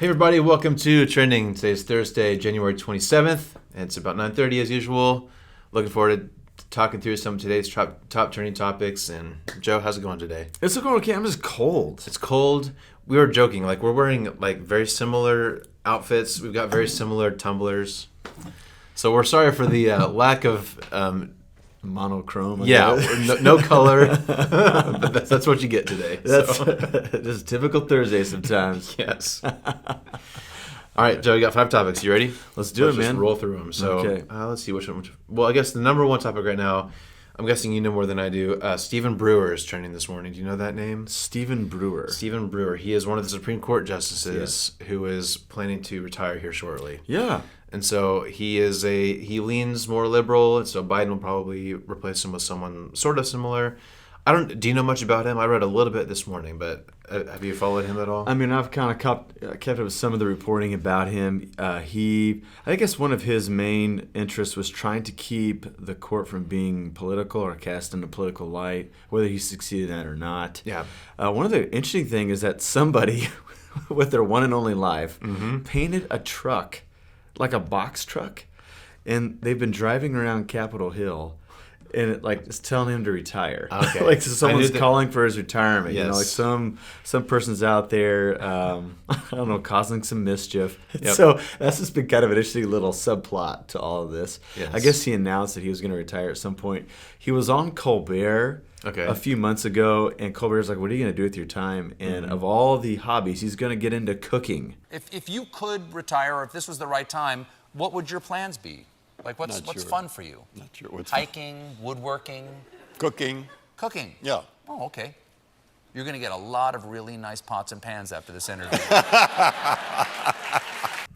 Hey everybody, welcome to Trending. Today's Thursday, January 27th. It's about 9:30 as usual. Looking forward to talking through some of today's top trending topics. And Joe, how's it going today? It's going okay. I'm just cold. It's cold. We were joking, like we're wearing like very similar outfits. We've got very similar tumblers. So we're sorry for the lack of monochrome. No color. But that's what you get today. That's just typical Thursday sometimes. Yes. All right, Joe, you got 5 topics. You ready? Let's do it, man. Just roll through them. So okay. Let's see which one. Well, I guess the number one topic right now, I'm guessing you know more than I do. Stephen Brewer is trending this morning. Do you know that name? Stephen Brewer. Stephen Brewer. He is one of the Supreme Court justices who is planning to retire here shortly. Yeah. And so he leans more liberal, and so Biden will probably replace him with someone sort of similar. Do you know much about him? I read a little bit this morning, but have you followed him at all? I mean, I've kind of kept up with some of the reporting about him. I guess one of his main interests was trying to keep the court from being political or cast in a political light, whether he succeeded in that or not. Yeah. One of the interesting things is that somebody, with their one and only life, painted a truck, like a box truck, and they've been driving around Capitol Hill. And it's telling him to retire. Okay. So someone's calling for his retirement. Yes. You know, some person's out there, I don't know, causing some mischief. Yep. So that's just been kind of an interesting little subplot to all of this. Yes. I guess he announced that he was going to retire at some point. He was on Colbert a few months ago, and Colbert's like, "What are you going to do with your time?" And of all the hobbies, he's going to get into cooking. If you could retire, or if this was the right time, what would your plans be? Like, what's fun for you? Not sure. What's hiking, woodworking? Cooking. Cooking? Yeah. Oh, okay. You're going to get a lot of really nice pots and pans after this interview.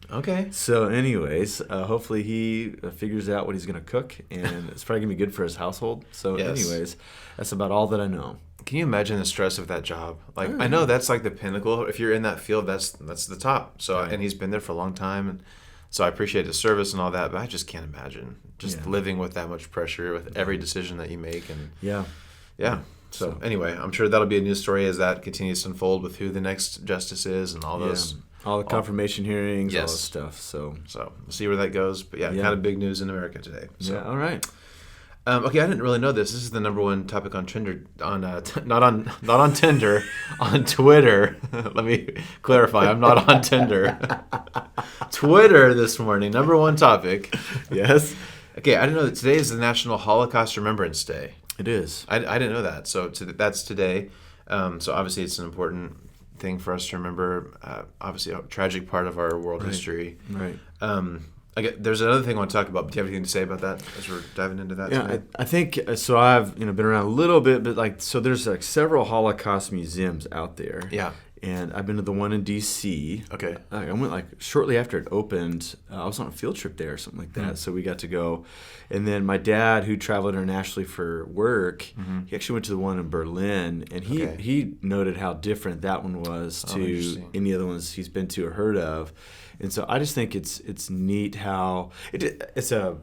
Okay. So anyways, hopefully he figures out what he's going to cook, and it's probably going to be good for his household. So anyways, that's about all that I know. Can you imagine the stress of that job? Like, I know that's like the pinnacle. If you're in that field, that's the top. So, and he's been there for a long time, and so I appreciate his service and all that, but I just can't imagine just living with that much pressure with every decision that you make. And yeah. So anyway, I'm sure that'll be a news story as that continues to unfold with who the next justice is and all those. All the confirmation hearings, all this stuff. So we'll see where that goes. But kind of big news in America today. So. Yeah, all right. Okay, I didn't really know this. This is the number one topic on Tinder, not on Tinder, on Twitter. Let me clarify. I'm not on Tinder. Twitter this morning, number one topic. Yes. Okay, I didn't know that today is the National Holocaust Remembrance Day. It is. I didn't know that. So that's today. So obviously it's an important thing for us to remember. Obviously a tragic part of our world history. Right. There's another thing I want to talk about. Do you have anything to say about that as we're diving into that today? I think so. I've been around a little bit, but there's several Holocaust museums out there. Yeah. And I've been to the one in D.C. Okay. I went shortly after it opened. I was on a field trip there or something like that. So we got to go. And then my dad, who traveled internationally for work, he actually went to the one in Berlin. And he noted how different that one was to any other ones he's been to or heard of. And so I just think it's neat how it's a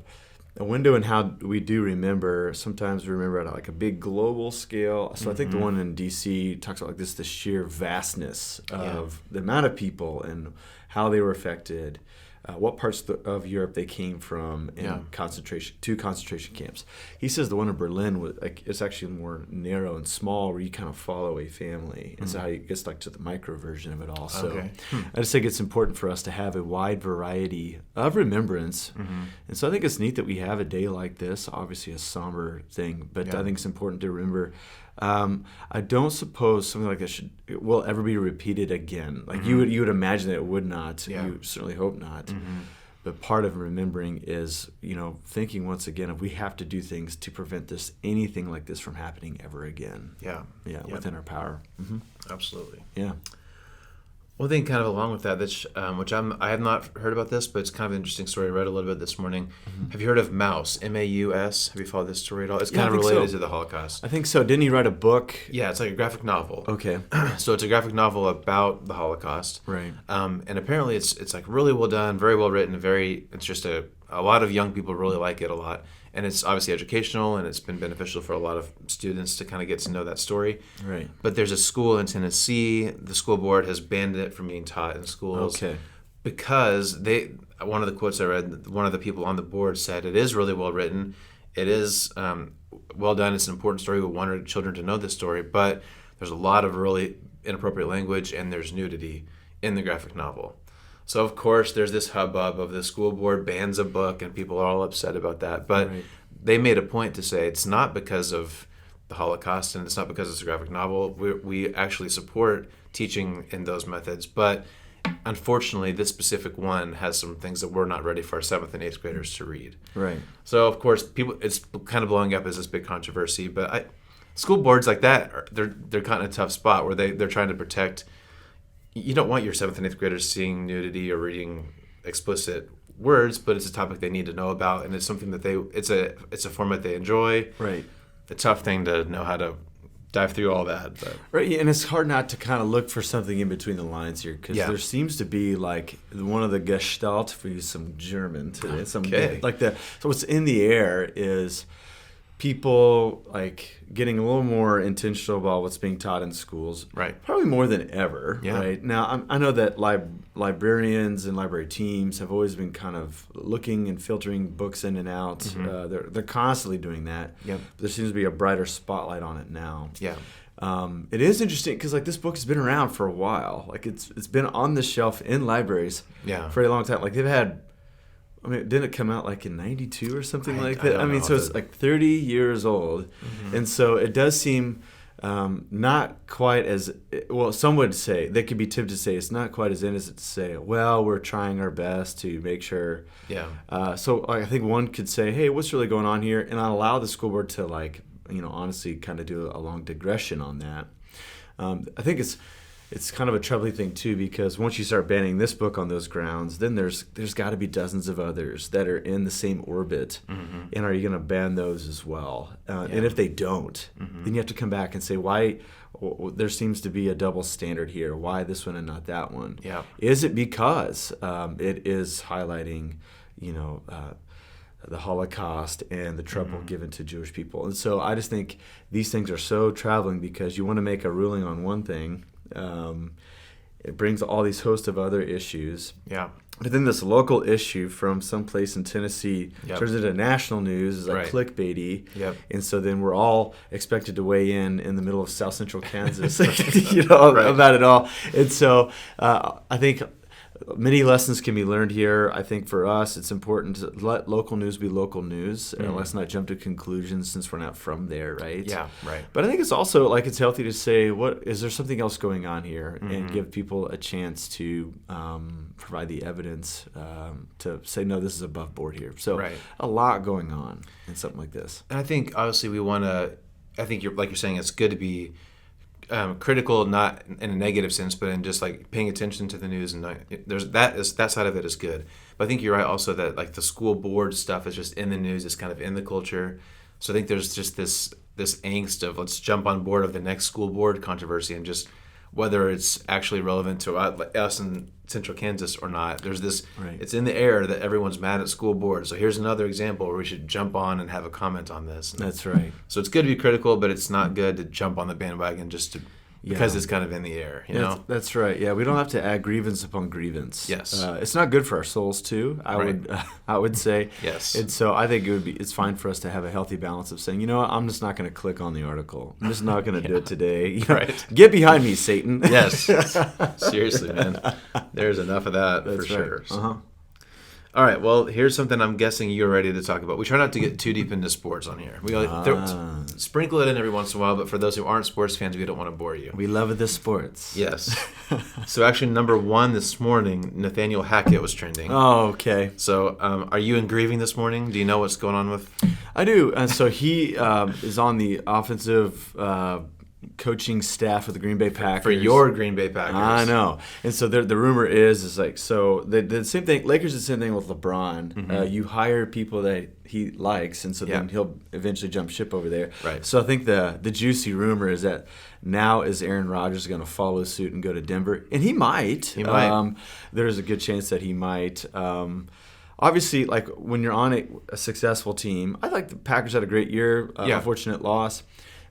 window in how we do remember. Sometimes we remember at a big global scale. So I think the one in D.C. talks about the sheer vastness of the amount of people and how they were affected, what parts of Europe they came from, and concentration camps. He says the one in Berlin was it's actually more narrow and small, where you kind of follow a family, and so how it gets to the micro version of it all. So I just think it's important for us to have a wide variety of remembrance, and so I think it's neat that we have a day like this. Obviously, a somber thing, but I think it's important to remember. I don't suppose something like this will ever be repeated again. You would imagine that it would not. Yeah. You certainly hope not. But part of remembering is, thinking once again if we have to do things to prevent anything like this from happening ever again. Yeah. Within our power. Absolutely. Yeah. One thing kind of along with that, which I have not heard about this, but it's kind of an interesting story. I read a little bit this morning. Have you heard of Maus, M-A-U-S? Have you followed this story at all? It's kind of related to the Holocaust. I think so. Didn't he write a book? Yeah, it's like a graphic novel. Okay. So it's a graphic novel about the Holocaust. Right. And apparently it's really well done, very well written, it's just a lot of young people really like it a lot. and it's obviously educational, and it's been beneficial for a lot of students to kind of get to know that story. Right. But there's a school in Tennessee. The school board has banned it from being taught in schools. Okay. Because one of the quotes I read, one of the people on the board said, it is really well written. It is well done. It's an important story. We want our children to know this story, but there's a lot of really inappropriate language, and there's nudity in the graphic novel. So, of course, there's this hubbub of the school board bans a book, and people are all upset about that. But they made a point to say it's not because of the Holocaust, and it's not because it's a graphic novel. We actually support teaching in those methods, but unfortunately, this specific one has some things that we're not ready for our 7th and 8th graders to read. Right. So, of course, it's kind of blowing up as this big controversy. But school boards like that, they're kind of in a tough spot where they're trying to protect. You don't want your 7th and 8th graders seeing nudity or reading explicit words, but it's a topic they need to know about, and it's something that it's a format they enjoy. Right. A tough thing to know how to dive through all that. But. Right, and it's hard not to kind of look for something in between the lines here, because there seems to be like one of the Gestalt, if we use some German today, so what's in the air is people like getting a little more intentional about what's being taught in schools, right? Probably more than ever, yeah. Right? Now, I know that librarians and library teams have always been kind of looking and filtering books in and out. Mm-hmm. They're constantly doing that. Yep. But there seems to be a brighter spotlight on it now. Yeah. It is interesting because like this book has been around for a while. Like it's been on the shelf in libraries for a long time. Like they've had. I mean, didn't it come out like in 92 or something like that? I mean, so it's like 30 years old. Mm-hmm. And so it does seem not quite as, well, some would say, they could be tempted to say it's not quite as innocent to say, well, we're trying our best to make sure. Yeah. So I think one could say, hey, what's really going on here? And I'll allow the school board to like, honestly kind of do a long digression on that. I think it's kind of a troubling thing too, because once you start banning this book on those grounds, then there's got to be dozens of others that are in the same orbit, mm-hmm. and are you going to ban those as well? And if they don't, mm-hmm. then you have to come back and say why. There seems to be a double standard here. Why this one and not that one? Yeah. Is it because it is highlighting, the Holocaust and the trouble mm-hmm. given to Jewish people? And so I just think these things are so troubling because you want to make a ruling on one thing. It brings all these host of other issues. Yeah. But then this local issue from someplace in Tennessee turns into national news, is like clickbaity. Yep. And so then we're all expected to weigh in the middle of South Central Kansas, about it all. And so I think many lessons can be learned here. I think for us, it's important to let local news be local news. Mm-hmm. Let's not jump to conclusions since we're not from there, right? Yeah, right. But I think it's also like it's healthy to say, is there something else going on here, mm-hmm. and give people a chance to provide the evidence to say, no, this is above board here. So a lot going on in something like this. And I think obviously we want to. I think you're saying it's good to be. Critical, not in a negative sense, but in just like paying attention to the news, and that side of it is good. But I think you're right also that like the school board stuff is just in the news, it's kind of in the culture. So I think there's just this angst of let's jump on board of the next school board controversy, and just whether it's actually relevant to us in Central Kansas or not. There's this, it's in the air that everyone's mad at school board. So here's another example where we should jump on and have a comment on this. That's right. So it's good to be critical, but it's not good to jump on the bandwagon because it's kind of in the air, That's right. Yeah, we don't have to add grievance upon grievance. Yes. It's not good for our souls too, I would say. Yes. And so I think it's fine for us to have a healthy balance of saying, what, I'm just not going to click on the article. I'm just not going to do it today. Get behind me, Satan. Yes. Seriously, man. There's enough of that for sure. Uh-huh. All right, well, here's something I'm guessing you're ready to talk about. We try not to get too deep into sports on here. We sprinkle it in every once in a while, but for those who aren't sports fans, we don't want to bore you. We love the sports. Yes. So actually, number one this morning, Nathaniel Hackett was trending. Oh, okay. So are you in grieving this morning? Do you know what's going on with? I do. So he is on the offensive coaching staff of the Green Bay Packers. For your Green Bay Packers. I know. And so the rumor is like, so the same thing, Lakers did the same thing with LeBron. Mm-hmm. You hire people that he likes, and so then he'll eventually jump ship over there. Right. So I think the juicy rumor is that now is Aaron Rodgers going to follow suit and go to Denver? And he might. He might. There's a good chance that he might. obviously, like when you're on a successful team, I like the Packers had a great year, unfortunate loss.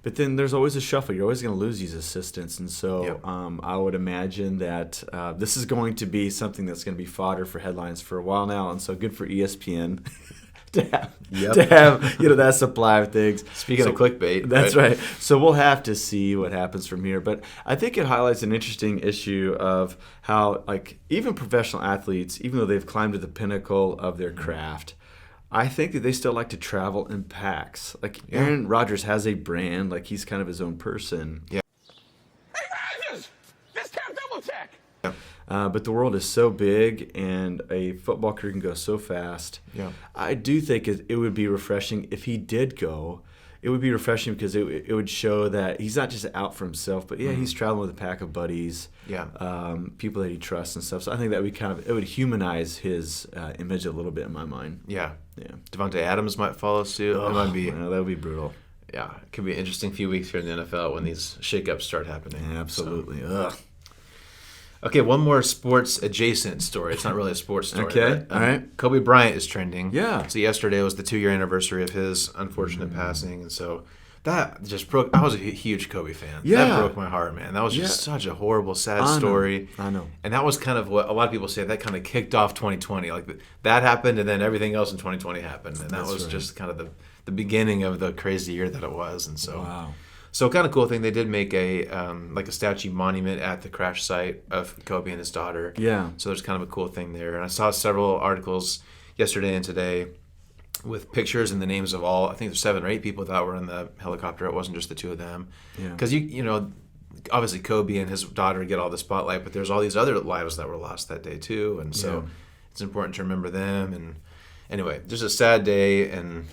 But then there's always a shuffle. You're always going to lose these assistants. And so I would imagine that this is going to be something that's going to be fodder for headlines for a while now. And so good for ESPN to have that supply of things. Speaking of clickbait. That's right. So we'll have to see what happens from here. But I think it highlights an interesting issue of how, like, even professional athletes, even though they've climbed to the pinnacle of their craft, I think that they still like to travel in packs. Like Aaron Rodgers has a brand, like he's kind of his own person. Yeah. Hey Rodgers, let's count double check. But the world is so big, and a football career can go so fast. Yeah. I do think it would be refreshing if he did go. It would be refreshing because it would show that he's not just out for himself, but he's traveling with a pack of buddies, people that he trusts and stuff. So I think that it would humanize his image a little bit in my mind. Yeah. Devontae Adams might follow suit. It might be. That would be brutal. Yeah, it could be an interesting few weeks here in the NFL when these shakeups start happening. Yeah, absolutely. So. Okay, one more sports adjacent story. It's not really a sports story. Okay, all right. Kobe Bryant is trending. Yeah. So yesterday was the 2-year anniversary of his unfortunate passing, and so that just broke. I was a huge Kobe fan. Yeah. That broke my heart, man. That was just such a horrible, sad story. I know. And that was kind of what a lot of people say. That kind of kicked off 2020. Like that happened, and then everything else in 2020 happened, and that was just kind of the beginning of the crazy year that it was. And so. Wow. So kind of cool thing, they did make a statue monument at the crash site of Kobe and his daughter. Yeah. So there's kind of a cool thing there. And I saw several articles yesterday and today with pictures and the names of all, I think there's 7 or 8 people that were in the helicopter. It wasn't just the 2 of them. Yeah. Because, obviously Kobe and his daughter get all the spotlight, but there's all these other lives that were lost that day too. And so it's important to remember them. And anyway, just a sad day, and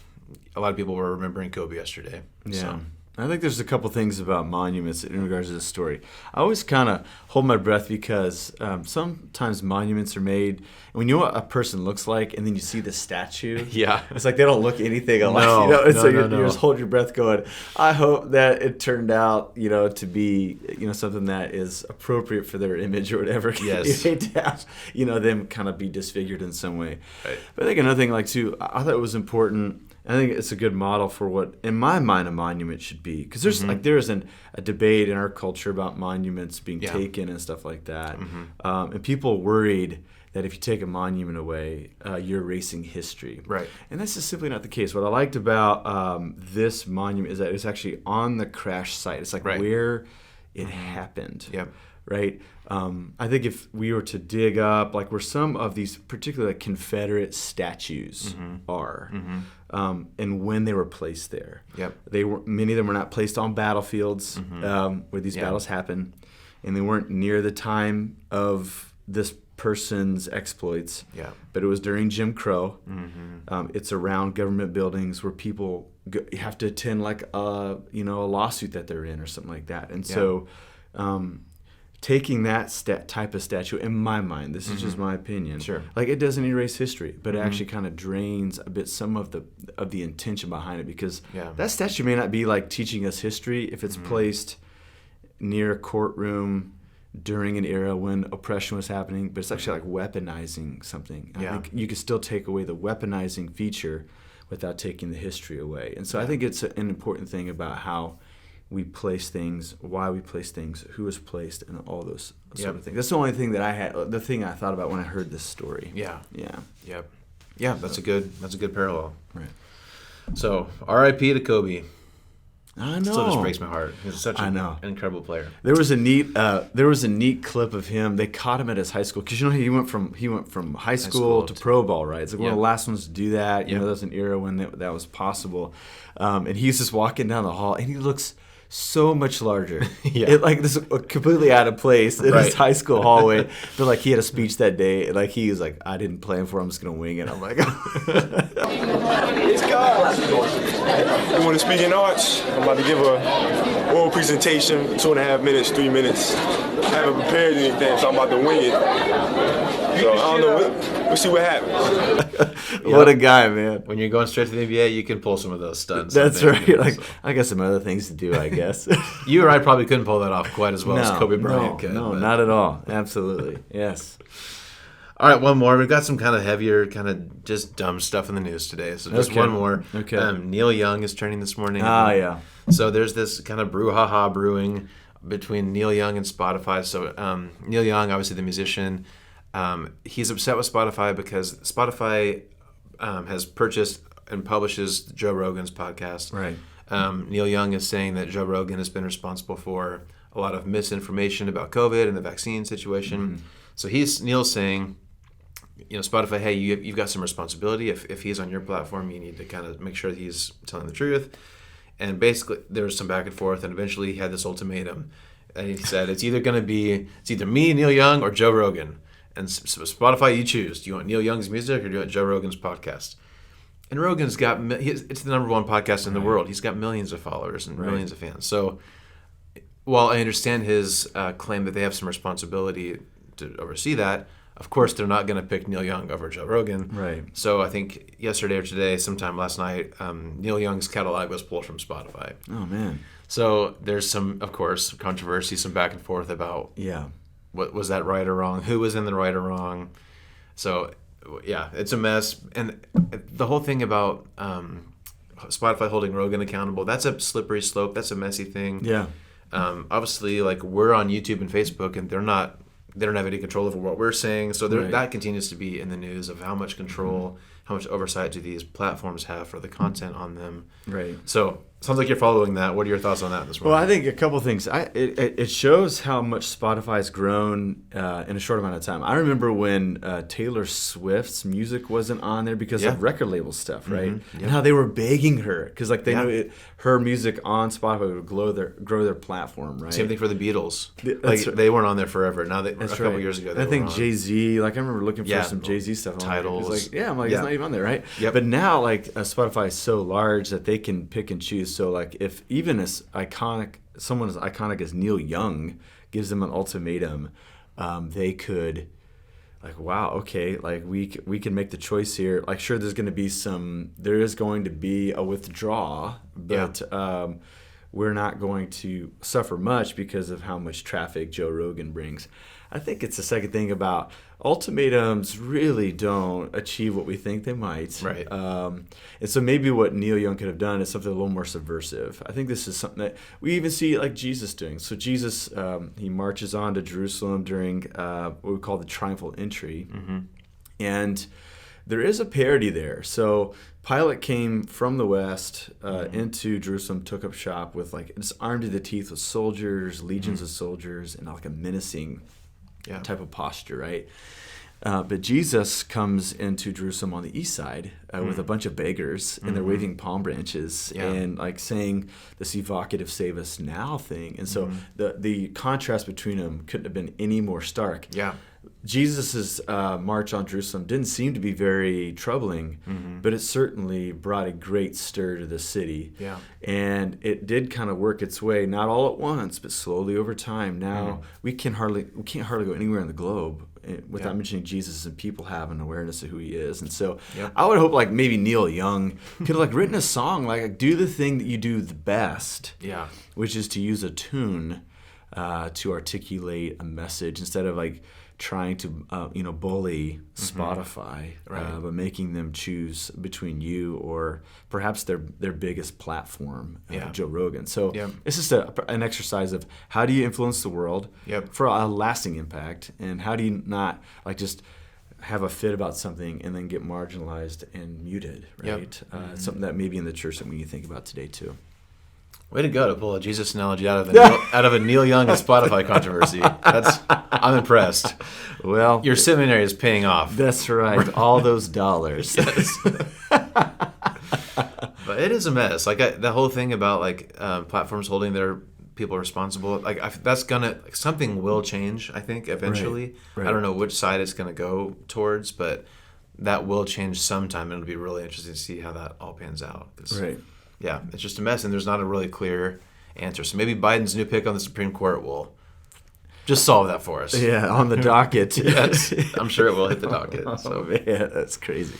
a lot of people were remembering Kobe yesterday. Yeah. So. I think there's a couple things about monuments in regards to this story. I always kind of hold my breath because sometimes monuments are made, and when you know what a person looks like, and then you see the statue, it's like they don't look anything alike. You just hold your breath, going, "I hope that it turned out, to be, something that is appropriate for their image or whatever." Yes. You hate to have, them kind of be disfigured in some way. Right. But I think another thing, too, I thought it was important. I think it's a good model for what, in my mind, a monument should be. Because there's there is a debate in our culture about monuments being taken and stuff like that. And people worried that if you take a monument away, you're erasing history. Right. And that's just simply not the case. What I liked about this monument is that it's actually on the crash site. It's like where it happened. Yep. Right? I think if we were to dig up, like where some of these particular Confederate statues are, and when they were placed there. Yep. Many of them were not placed on battlefields where these battles happen, and they weren't near the time of this person's exploits. Yeah. But it was during Jim Crow. It's around government buildings where people have to attend like a lawsuit that they're in or something like that, and so. Taking that type of statue, in my mind, this is just my opinion. Sure. Like it doesn't erase history, but it actually kind of drains a bit some of the intention behind it, because that statue may not be like teaching us history if it's placed near a courtroom during an era when oppression was happening, but it's actually like weaponizing something. I think you could still take away the weaponizing feature without taking the history away. And so I think it's an important thing about how we place things, why we place things, who is placed, and all those sort of things. That's the only thing that the thing I thought about when I heard this story. Yeah. Yeah. Yeah, that's a good parallel. Right. So, R.I.P. to Kobe. I know. Still just breaks my heart. He's such an incredible player. There was a neat clip of him. They caught him at his high school, because he went from high school to pro ball, right? It's like one of the last ones to do that. There was an era when that was possible, and he's just walking down the hall, and he looks so much larger. This completely out of place in his high school hallway. But like he had a speech that day, and like he was like, "I didn't plan for it. I'm just gonna wing it." I'm like, it's God. You want to speak in arts? I'm about to give a oral presentation, 2.5 minutes, 3 minutes. I haven't prepared anything, so I'm about to wing it. So I don't know. We'll see what happens. What a guy, man. When you're going straight to the NBA, you can pull some of those stunts. That's right. Like, I got some other things to do, I guess. You or I probably couldn't pull that off quite as well as Kobe Bryant could. No, not at all. Absolutely. Yes. All right, one more. We've got some kind of heavier, kind of just dumb stuff in the news today. So just one more. Okay. Neil Young is trending this morning. Yeah. So there's this kind of brouhaha brewing between Neil Young and Spotify. So Neil Young, obviously the musician, he's upset with Spotify because Spotify has purchased and publishes Joe Rogan's podcast. Right. Neil Young is saying that Joe Rogan has been responsible for a lot of misinformation about COVID and the vaccine situation. Mm-hmm. So Neil's saying, Spotify, hey, you've got some responsibility. If he's on your platform, you need to kind of make sure that he's telling the truth. And basically, there was some back and forth, and eventually he had this ultimatum. And he said, it's either me, Neil Young, or Joe Rogan. And so Spotify, you choose. Do you want Neil Young's music, or do you want Joe Rogan's podcast? And Rogan's got, it's the number one podcast in the world. He's got millions of followers and millions of fans. So while I understand his claim that they have some responsibility to oversee that, of course, they're not going to pick Neil Young over Joe Rogan. Right. So I think yesterday or today, sometime last night, Neil Young's catalog was pulled from Spotify. Oh, man. So there's some, of course, controversy, some back and forth about what was that right or wrong, who was in the right or wrong. So, yeah, it's a mess. And the whole thing about Spotify holding Rogan accountable, that's a slippery slope. That's a messy thing. Yeah. Obviously, like, we're on YouTube and Facebook, and they don't have any control over what we're saying. So that continues to be in the news of how much control, how much oversight do these platforms have for the content on them. Right. So sounds like you're following that. What are your thoughts on that this morning? Well, I think a couple things. It shows how much Spotify's grown in a short amount of time. I remember when Taylor Swift's music wasn't on there because of record label stuff, right? Mm-hmm. Yep. And how they were begging her because they knew her music on Spotify would grow their platform, right? Same thing for the Beatles. They weren't on there forever. Now a couple years ago, I think Jay-Z. I remember looking for some Jay-Z stuff. Titles. It's not even on there, right? Yep. But now Spotify is so large that they can pick and choose. So if even someone as iconic as Neil Young gives them an ultimatum, they could we can make the choice here. Sure, there is going to be a withdrawal, but we're not going to suffer much because of how much traffic Joe Rogan brings. I think it's the second thing about ultimatums really don't achieve what we think they might. Right. And so maybe what Neil Young could have done is something a little more subversive. I think this is something that we even see Jesus doing. So Jesus, he marches on to Jerusalem during what we call the triumphal entry. Mm-hmm. And there is a parody there. So Pilate came from the west into Jerusalem, took up shop with just armed to the teeth with soldiers, legions of soldiers, and a menacing type of posture, right? But Jesus comes into Jerusalem on the east side with a bunch of beggars, and they're waving palm branches and saying this evocative "Save Us Now" thing. And so the contrast between them couldn't have been any more stark. Yeah. Jesus' march on Jerusalem didn't seem to be very troubling, but it certainly brought a great stir to the city. Yeah. And it did kind of work its way, not all at once, but slowly over time. Now we can't hardly go anywhere in the globe without mentioning Jesus, and people have an awareness of who he is. And so I would hope maybe Neil Young could have written a song do the thing that you do the best, which is to use a tune to articulate a message instead of trying to bully Spotify, but making them choose between you or perhaps their biggest platform, Joe Rogan. So it's just an exercise of how do you influence the world for a lasting impact, and how do you not just have a fit about something and then get marginalized and muted, right? Something that maybe in the church that we need to think about today too. Way to go to pull a Jesus analogy out of a Neil Young and Spotify controversy. I'm impressed. Well, your seminary is paying off. That's right. All those dollars. Yes. But it is a mess. The whole thing about platforms holding their people responsible. Something will change. I think eventually. Right. I don't know which side it's going to go towards, but that will change sometime. It'll be really interesting to see how that all pans out. Right. Yeah, it's just a mess, and there's not a really clear answer. So maybe Biden's new pick on the Supreme Court will just solve that for us. Yeah, on the docket. Yes, I'm sure it will hit the docket. Oh, man, that's crazy.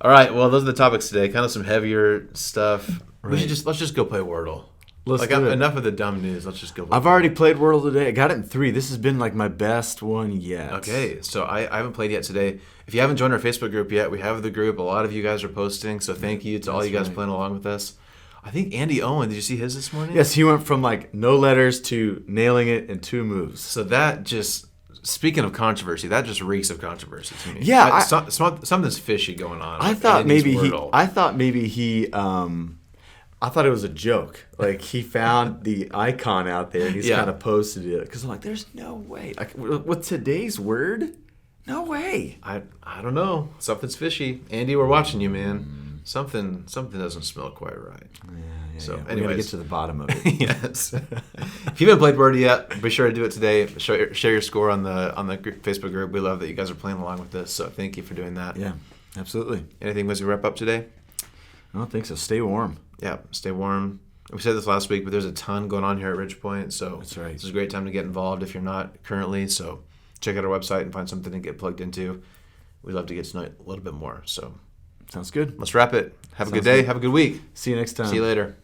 All right, well, those are the topics today. Kind of some heavier stuff. Right. Let's just go play Wordle. Let's like, do it. enough of the dumb news. Let's just go. I've already played World today. I got it in 3. This has been like my best one yet. Okay, so I haven't played yet today. If you haven't joined our Facebook group yet, we have the group. A lot of you guys are posting, so thank you to all you guys playing along with us. I think Andy Owen, did you see his this morning? Yes, he went from like no letters to nailing it in 2 moves. So that just, speaking of controversy, that just reeks of controversy to me. Yeah, something's fishy going on. I thought maybe he I thought it was a joke. Like, he found the icon out there and he's kind of posted it. Because I'm like, there's no way. Like, with today's word, no way. I don't know. Something's fishy. Andy, we're watching you, man. Something doesn't smell quite right. Yeah. So, We anyways, gotta get to the bottom of it. yes. If you haven't played Word yet, be sure to do it today. Share your score on the Facebook group. We love that you guys are playing along with this. So thank you for doing that. Yeah, absolutely. Anything as we wrap up today? I don't think so. Stay warm. Yeah, stay warm. We said this last week, but there's a ton going on here at Ridgepoint. So that's right. This is a great time to get involved if you're not currently. So check out our website and find something to get plugged into. We'd love to get to know it a little bit more. So sounds good. Let's wrap it. Have a good day. Have a good week. See you next time. See you later.